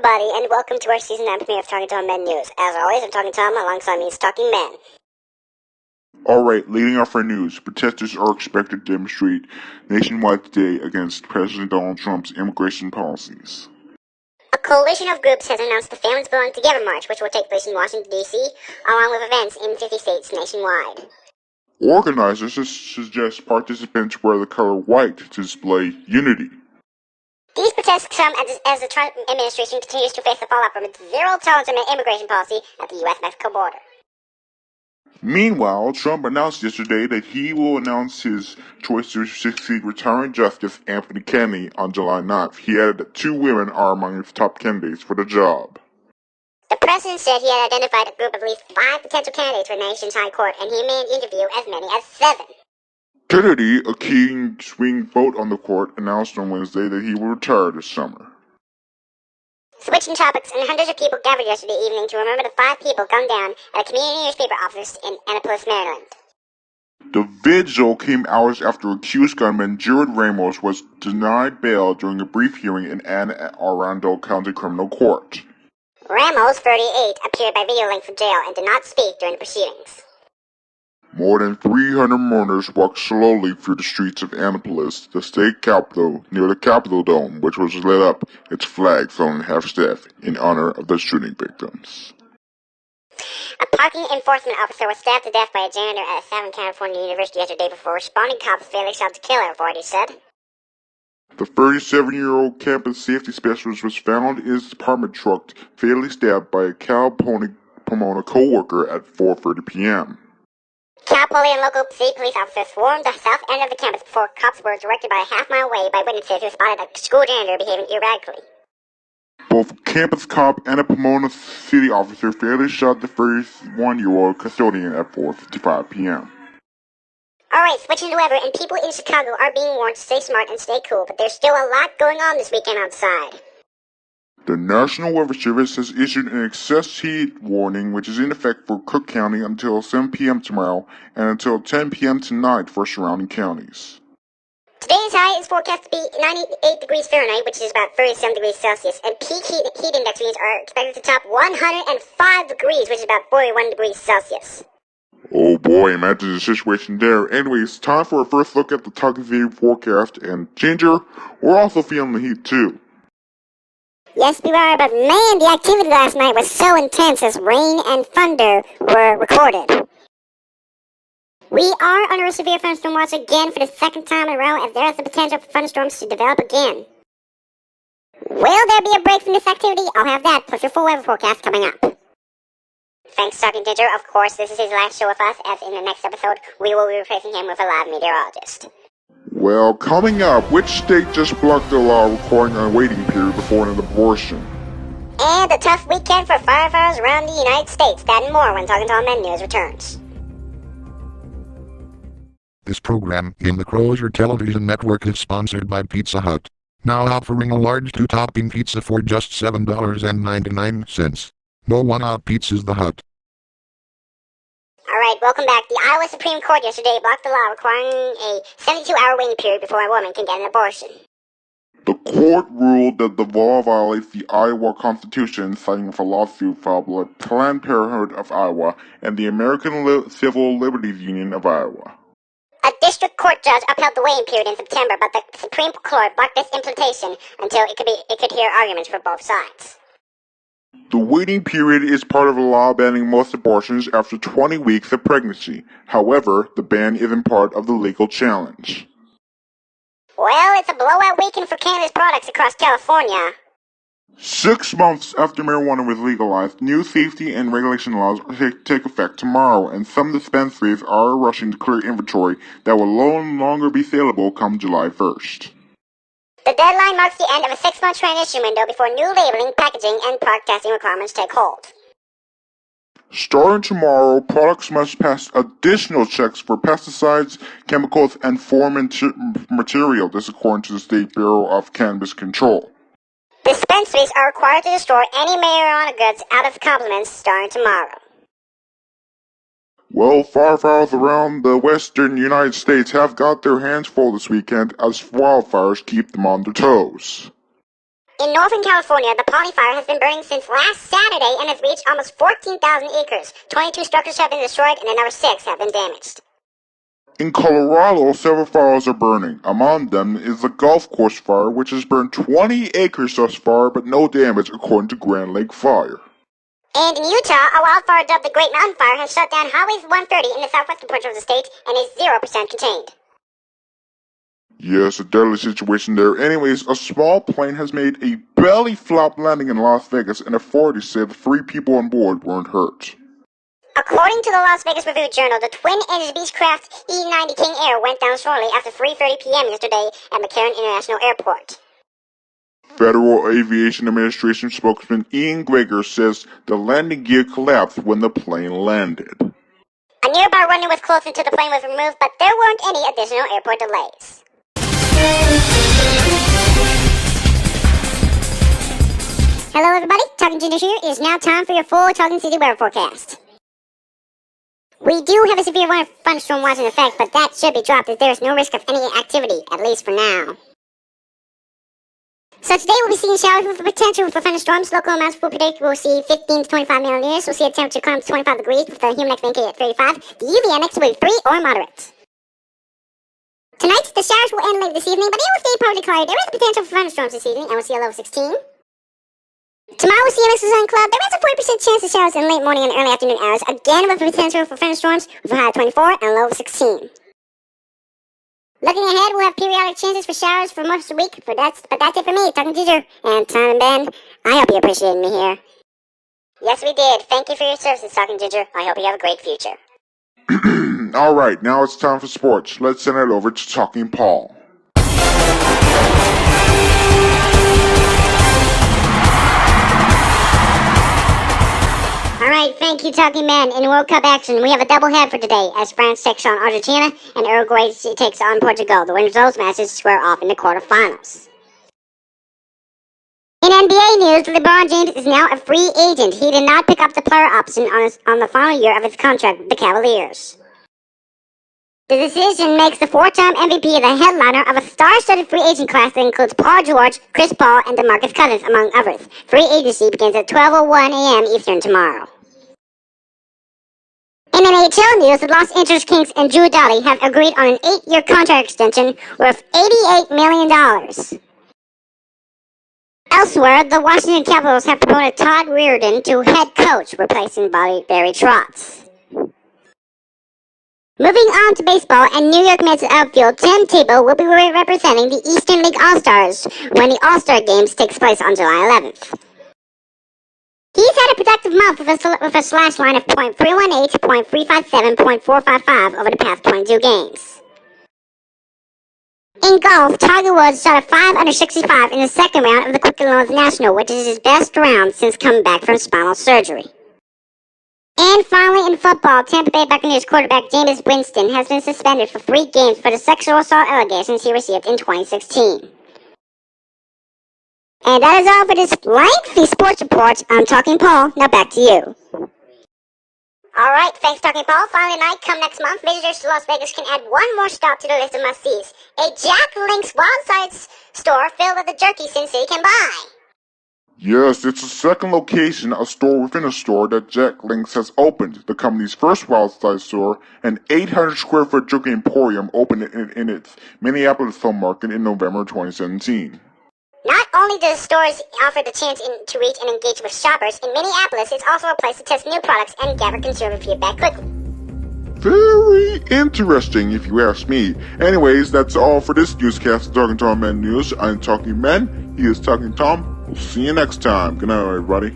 everybody, and welcome to our Season 9 premiere of Talking Tom Men News. As always, I'm Talking Tom, alongside me is Talking Men. Alright, leading off our news, protesters are expected to demonstrate nationwide today against President Donald Trump's immigration policies. A coalition of groups has announced the Families Belong Together March, which will take place in Washington, D.C., along with events in 50 states nationwide. Organizers suggest participants wear the color white to display unity. These protests come as the Trump administration continues to face the fallout from its zero-tolerance immigration policy at the U.S.-Mexico border. Meanwhile, Trump announced yesterday that he will announce his choice to succeed retiring Justice Anthony Kennedy on July 9th. He added that 2 women are among his top candidates for the job. The president said he had identified a group of at least 5 potential candidates for the nation's high court, and he may interview as many as 7. Kennedy, a key swing vote on the court, announced on Wednesday that he will retire this summer. Switching topics, and hundreds of people gathered yesterday evening to remember the 5 people gunned down at a community newspaper office in Annapolis, Maryland. The vigil came hours after accused gunman Jared Ramos was denied bail during a brief hearing in Anne Arundel County Criminal Court. Ramos, 38, appeared by video link from jail and did not speak during the proceedings. More than 300 mourners walked slowly through the streets of Annapolis, the state capital, near the Capitol Dome, which was lit up, its flag flown half-staff in honor of the shooting victims. A parking enforcement officer was stabbed to death by a janitor at Southern California University yesterday before responding cops fatally shot to kill her, authorities said. The 37-year-old campus safety specialist was found in his apartment truck, fatally stabbed by a Cal Pomona co-worker at 4:30 p.m. Cal Poly and local city police officers swarmed the south end of the campus before cops were directed by a half-mile away by witnesses who spotted a school janitor behaving erratically. Both campus cop and a Pomona city officer fatally shot the 31-year-old custodian at 4:55 p.m. Alright, switching to weather, and people in Chicago are being warned to stay smart and stay cool, but there's still a lot going on this weekend outside. The National Weather Service has issued an excess heat warning, which is in effect for Cook County until 7 p.m. tomorrow and until 10 p.m. tonight for surrounding counties. Today's high is forecast to be 98 degrees Fahrenheit, which is about 37 degrees Celsius, and peak heat index readings are expected to top 105 degrees, which is about 41 degrees Celsius. Oh boy, imagine the situation there. Anyways, time for a first look at the Talking Video forecast, and Ginger, we're also feeling the heat too. Yes, we are, but man, the activity last night was so intense as rain and thunder were recorded. We are under a severe thunderstorm watch again for the 2nd time in a row, as there is the potential for thunderstorms to develop again. Will there be a break from this activity? I'll have that, plus your full weather forecast coming up. Thanks, Talking Ginger. Of course, this is his last show with us, as in the next episode, we will be replacing him with a live meteorologist. Well, coming up, which state just blocked the law requiring a waiting period before an abortion? And a tough weekend for firefighters around the United States. That and more when Talking Tom Men News returns. This program in the Crozier Television Network is sponsored by Pizza Hut, now offering a large 2-topping pizza for just $7.99. No one-out pizzas the Hut. Alright, welcome back. The Iowa Supreme Court yesterday blocked the law requiring a 72-hour waiting period before a woman can get an abortion. The court ruled that the law violates the Iowa Constitution, citing a lawsuit filed by Planned Parenthood of Iowa and the American Civil Liberties Union of Iowa. A district court judge upheld the waiting period in September, but the Supreme Court blocked this implementation until it could hear arguments for both sides. The waiting period is part of a law banning most abortions after 20 weeks of pregnancy. However, the ban isn't part of the legal challenge. Well, it's a blowout weekend for cannabis products across California. 6 months after marijuana was legalized, new safety and regulation laws take effect tomorrow, and some dispensaries are rushing to clear inventory that will no longer be saleable come July 1st. The deadline marks the end of a 6-month transition window before new labeling, packaging, and product testing requirements take hold. Starting tomorrow, products must pass additional checks for pesticides, chemicals, and foreign material. This according to the State Bureau of Cannabis Control. Dispensaries are required to destroy any marijuana goods out of compliments starting tomorrow. Well, firefighters around the western United States have got their hands full this weekend as wildfires keep them on their toes. In Northern California, the Pawnee Fire has been burning since last Saturday and has reached almost 14,000 acres. 22 structures have been destroyed and another 6 have been damaged. In Colorado, several fires are burning. Among them is the Golf Course Fire, which has burned 20 acres thus far, but no damage according to Grand Lake Fire. And in Utah, a wildfire dubbed the Great Mountain Fire has shut down Highway 130 in the southwestern portion of the state and is 0% contained. Yes, a deadly situation there. Anyways, a small plane has made a belly flop landing in Las Vegas, and authorities said the 3 people on board weren't hurt. According to the Las Vegas Review-Journal, the twin-engine Beechcraft E-90 King Air went down shortly after 3:30 p.m. yesterday at McCarran International Airport. Federal Aviation Administration spokesman Ian Gregor says the landing gear collapsed when the plane landed. A nearby runway was closed until the plane was removed, but there weren't any additional airport delays. Hello everybody, Talking Ginger here. It is now time for your full Talking City weather forecast. We do have a severe thunderstorm watch in effect, but that should be dropped as there is no risk of any activity, at least for now. So today we'll be seeing showers with the potential for thunderstorms. Local amounts will predict we'll see 15 to 25 millimeters. We'll see a temperature climb to 25 degrees with the humid index indicated at 35. The UV index will be 3 or moderate. Tonight, the showers will end late this evening, but they will stay partly cloudy. There is a potential for thunderstorms this evening, and we'll see a low of 16. Tomorrow we'll see a mix of sun and cloud. There is a 40% chance of showers in late morning and early afternoon hours, again with the potential for thunderstorms with a high of 24 and a low of 16. Looking ahead, we'll have periodic chances for showers for most of the week, but that's it for me, Talking Ginger, and Tom and Ben. I hope you appreciated me here. Yes, we did. Thank you for your services, Talking Ginger. I hope you have a great future. Alright, now it's time for sports. Let's send it over to Talking Paul. Alright, thank you, Talking Men. In World Cup action, we have a doublehead for today as France takes on Argentina and Uruguay takes on Portugal. The winners of those matches square off in the quarterfinals. In NBA news, LeBron James is now a free agent. He did not pick up the player option on the final year of his contract with the Cavaliers. The decision makes the 4-time MVP the headliner of a star-studded free agent class that includes Paul George, Chris Paul, and DeMarcus Cousins, among others. Free agency begins at 12:01 a.m. Eastern tomorrow. In NHL news, the Los Angeles Kings and Drew Doughty have agreed on an 8-year contract extension worth $88 million. Elsewhere, the Washington Capitals have promoted Todd Reardon to head coach, replacing Barry Trotz. Moving on to baseball, and New York Mets outfield Tim Tebow will be representing the Eastern League All-Stars when the All-Star Games takes place on July 11th. He's had a productive month with a slash line of .318, .357, .455 over the past 22 games. In golf, Tiger Woods shot a 5 under 65 in the second round of the Quicken Loans National, which is his best round since coming back from spinal surgery. And finally, in football, Tampa Bay Buccaneers quarterback Jameis Winston has been suspended for 3 games for the sexual assault allegations he received in 2016. And that is all for this lengthy sports report. I'm Talking Paul. Now back to you. Alright, thanks Talking Paul. Finally tonight, come next month, visitors to Las Vegas can add one more stop to the list of must-sees. A Jack Link's Wild Sides store filled with the jerky Sin City can buy. Yes, it's the second location, a store within a store, that Jack Link's has opened. The company's first Wild Side store, an 800-square-foot jerky emporium, opened in its Minneapolis Film Market in November 2017. Not only do the stores offer the chance to reach and engage with shoppers, in Minneapolis it's also a place to test new products and gather consumer feedback quickly. Very interesting, if you ask me. Anyways, that's all for this newscast of Talking Tom Men News. I'm Talking Men, he is Talking Tom. We'll see you next time. Good night, everybody.